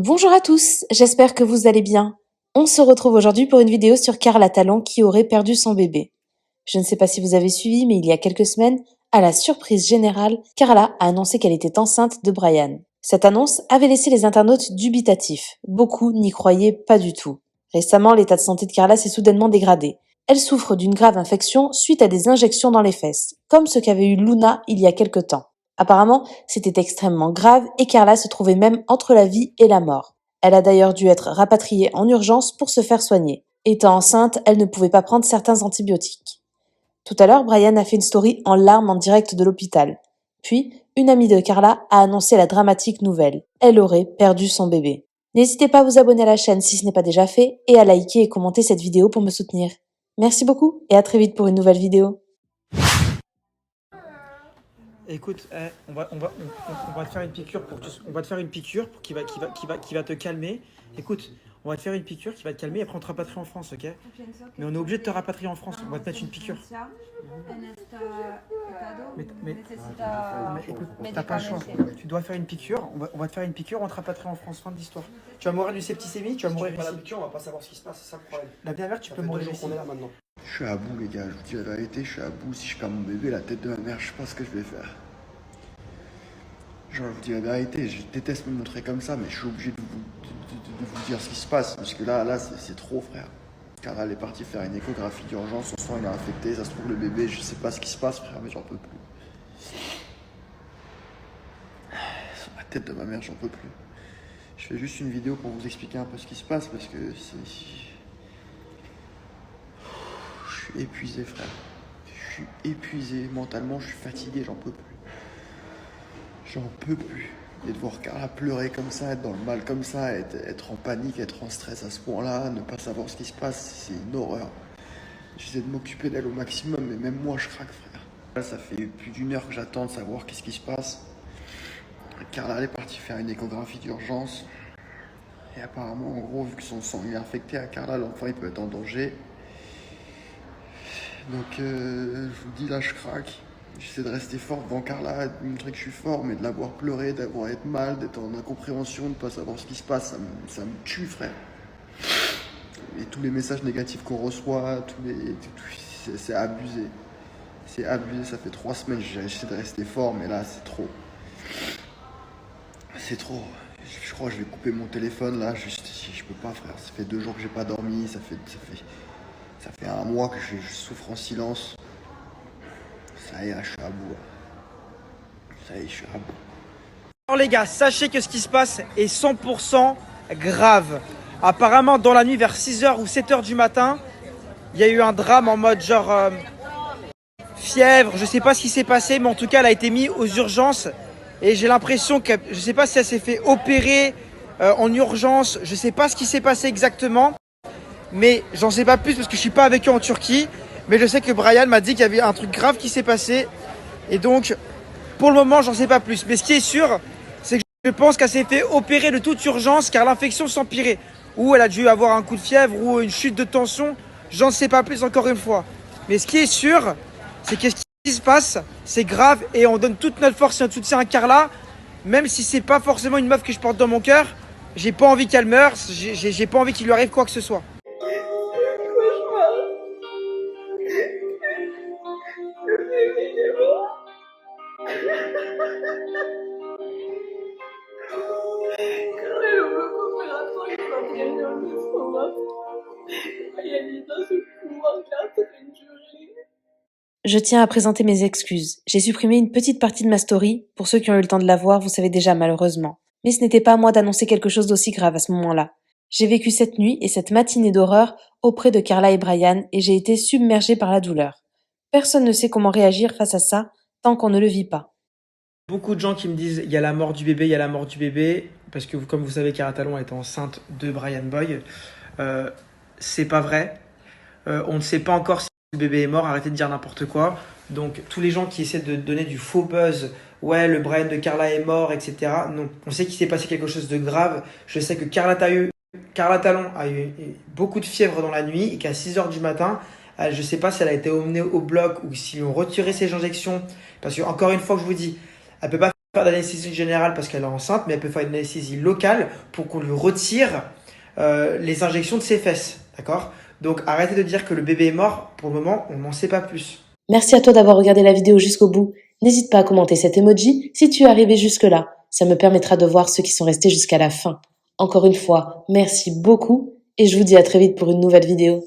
Bonjour à tous, j'espère que vous allez bien. On se retrouve aujourd'hui pour une vidéo sur Carla Talon qui aurait perdu son bébé. Je ne sais pas si vous avez suivi, mais il y a quelques semaines, à la surprise générale, Carla a annoncé qu'elle était enceinte de Brian. Cette annonce avait laissé les internautes dubitatifs. Beaucoup n'y croyaient pas du tout. Récemment, l'état de santé de Carla s'est soudainement dégradé. Elle souffre d'une grave infection suite à des injections dans les fesses, comme ce qu'avait eu Luna il y a quelque temps. Apparemment, c'était extrêmement grave et Carla se trouvait même entre la vie et la mort. Elle a d'ailleurs dû être rapatriée en urgence pour se faire soigner. Étant enceinte, elle ne pouvait pas prendre certains antibiotiques. Tout à l'heure, Brian a fait une story en larmes en direct de l'hôpital. Puis, une amie de Carla a annoncé la dramatique nouvelle. Elle aurait perdu son bébé. N'hésitez pas à vous abonner à la chaîne si ce n'est pas déjà fait et à liker et commenter cette vidéo pour me soutenir. Merci beaucoup et à très vite pour une nouvelle vidéo. Écoute, on va te faire une piqûre on va te faire une piqûre qui va te calmer. Écoute, on va te faire une piqûre qui va te calmer et après on te rapatrie en France, ok? Mais on est obligé de te rapatrier en France. On va te mettre une piqûre. Mais écoute, t'as pas le choix. Tu dois faire une piqûre. On va te faire une piqûre, on te rapatrie en France. Fin de l'histoire. Tu vas mourir du septicémie, tu vas mourir ici. La piqûre, on va pas savoir ce qui se passe, c'est ça le problème. La bien mère, tu peux mourir ici. On est là maintenant. Je suis à bout les gars, je vous dis la vérité, je suis à bout. Si je perds mon bébé, la tête de ma mère, je sais pas ce que je vais faire. Genre, je vous dis la vérité, je déteste me montrer comme ça, mais je suis obligé de vous dire ce qui se passe. Parce que là c'est trop, frère. Car elle est partie faire une échographie d'urgence, son sang il est infecté, ça se trouve le bébé, je sais pas ce qui se passe, frère, mais j'en peux plus. Sur la tête de ma mère, j'en peux plus. Je fais juste une vidéo pour vous expliquer un peu ce qui se passe, parce que c'est... Je suis épuisé, frère. Je suis épuisé mentalement, je suis fatigué, j'en peux plus. J'en peux plus. Et de voir Carla pleurer comme ça, être dans le mal comme ça, être en panique, être en stress à ce point-là, ne pas savoir ce qui se passe, c'est une horreur. J'essaie de m'occuper d'elle au maximum, mais même moi je craque, frère. Là, ça fait plus d'une heure que j'attends de savoir qu'est-ce qui se passe. Carla, elle est partie faire une échographie d'urgence. Et apparemment, en gros, vu que son sang est infecté à Carla, l'enfant il peut être en danger. Donc, je vous dis, là, je craque. J'essaie de rester fort devant Carla, de montrer que je suis fort, mais de la voir pleurer, d'avoir être mal, d'être en incompréhension, de ne pas savoir ce qui se passe, ça me tue, frère. Et tous les messages négatifs qu'on reçoit, c'est abusé. C'est abusé, ça fait 3 semaines, j'essaie de rester fort, mais là, c'est trop. C'est trop. Je crois que je vais couper mon téléphone, là, je peux pas, frère. Ça fait 2 jours que j'ai pas dormi, ça fait 1 mois que je souffre en silence. Ça y est, je suis à bout. Ça y est, je suis à bout. Alors les gars, sachez que ce qui se passe est 100% grave. Apparemment, dans la nuit, vers 6h ou 7h du matin, il y a eu un drame en mode genre fièvre. Je sais pas ce qui s'est passé, mais en tout cas, elle a été mise aux urgences. Et j'ai l'impression que, je sais pas si elle s'est fait opérer en urgence. Je sais pas ce qui s'est passé exactement. Mais j'en sais pas plus parce que je suis pas avec eux en Turquie. Mais je sais que Brian m'a dit qu'il y avait un truc grave qui s'est passé. Et donc, pour le moment, j'en sais pas plus. Mais ce qui est sûr, c'est que je pense qu'elle s'est fait opérer de toute urgence car l'infection s'empirait. Ou elle a dû avoir un coup de fièvre ou une chute de tension. J'en sais pas plus encore une fois. Mais ce qui est sûr, c'est que ce qui se passe, c'est grave. Et on donne toute notre force et notre soutien à Carla. Même si c'est pas forcément une meuf que je porte dans mon cœur. J'ai pas envie qu'elle meure. J'ai pas envie qu'il lui arrive quoi que ce soit. Je tiens à présenter mes excuses. J'ai supprimé une petite partie de ma story. Pour ceux qui ont eu le temps de la voir, vous savez déjà malheureusement. Mais ce n'était pas à moi d'annoncer quelque chose d'aussi grave à ce moment-là. J'ai vécu cette nuit et cette matinée d'horreur auprès de Carla et Brian et j'ai été submergée par la douleur. Personne ne sait comment réagir face à ça tant qu'on ne le vit pas. Beaucoup de gens qui me disent il y a la mort du bébé, il y a la mort du bébé. Parce que comme vous savez, Carla Talon est enceinte de Brian Boy. C'est pas vrai. On ne sait pas encore si le bébé est mort. Arrêtez de dire n'importe quoi. Donc tous les gens qui essaient de donner du faux buzz, ouais, le Brian de Carla est mort, etc. Non, on sait qu'il s'est passé quelque chose de grave. Je sais que Carla Talon a eu beaucoup de fièvre dans la nuit et qu'à 6h du matin, je ne sais pas si elle a été emmenée au bloc ou s'ils lui ont retiré ses injections. Parce que encore une fois que je vous dis, elle peut pas Faire d'anesthésie générale parce qu'elle est enceinte, mais elle peut faire une anesthésie locale pour qu'on lui retire les injections de ses fesses, d'accord? Donc arrêtez de dire que le bébé est mort, pour le moment on n'en sait pas plus. Merci à toi d'avoir regardé la vidéo jusqu'au bout. N'hésite pas à commenter cet emoji si tu es arrivé jusque-là. Ça me permettra de voir ceux qui sont restés jusqu'à la fin. Encore une fois, merci beaucoup et je vous dis à très vite pour une nouvelle vidéo.